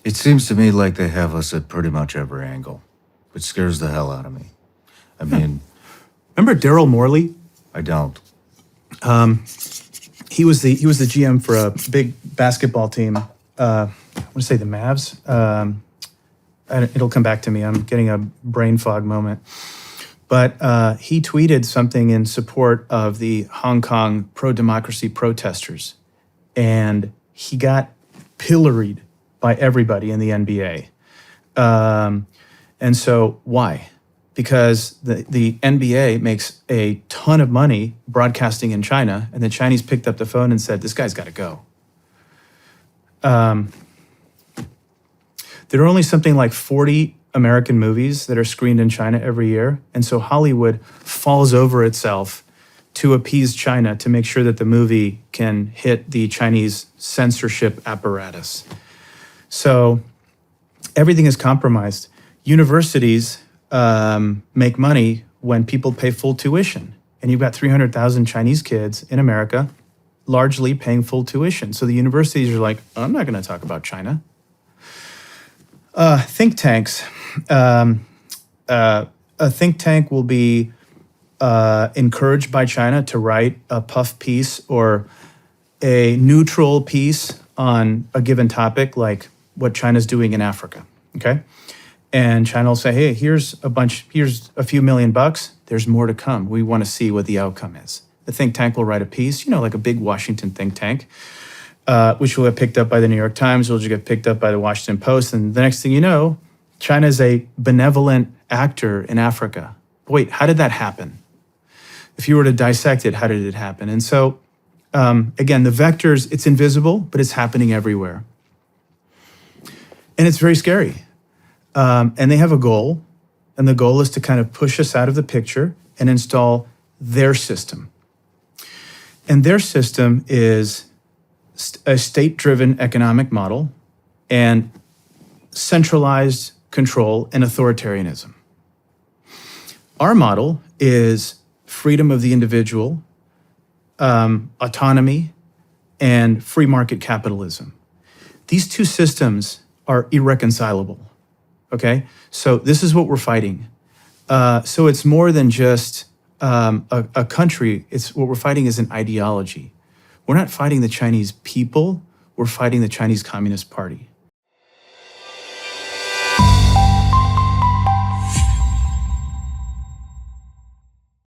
It seems to me like they have us at pretty much every angle, which scares the hell out of me. I mean, Remember Daryl Morley? I don't. He was the GM for a big basketball team. I want to say the Mavs. It'll come back to me. I'm getting a brain fog moment. But he tweeted something in support of the Hong Kong pro-democracy protesters, and he got pilloried by everybody in the NBA. And so why? Because the NBA makes a ton of money broadcasting in China, and the Chinese picked up the phone and said, this guy's got to go. There are only something like 40 American movies that are screened in China every year, and so Hollywood falls over itself to appease China to make sure that the movie can hit the Chinese censorship apparatus. So everything is compromised. Universities make money when people pay full tuition. And you've got 300,000 Chinese kids in America largely paying full tuition. So the universities are like, I'm not going to talk about China. Think tanks. A think tank will be encouraged by China to write a puff piece or a neutral piece on a given topic, like what China's doing in Africa, okay? And China will say, hey, here's a few million bucks. There's more to come. We want to see what the outcome is. The think tank will write a piece, like a big Washington think tank, which will get picked up by the New York Times, which will get picked up by the Washington Post. And the next thing you know, China is a benevolent actor in Africa. Wait, how did that happen? If you were to dissect it, how did it happen? And so, again, the vectors, it's invisible, but it's happening everywhere. And it's very scary. And they have a goal, and the goal is to kind of push us out of the picture and install their system. And their system is a state-driven economic model and centralized control and authoritarianism. Our model is freedom of the individual, autonomy, and free market capitalism. These two systems are irreconcilable. Okay, so this is what we're fighting. So it's more than just a country. It's what we're fighting is an ideology. We're not fighting the Chinese people. We're fighting the Chinese Communist Party.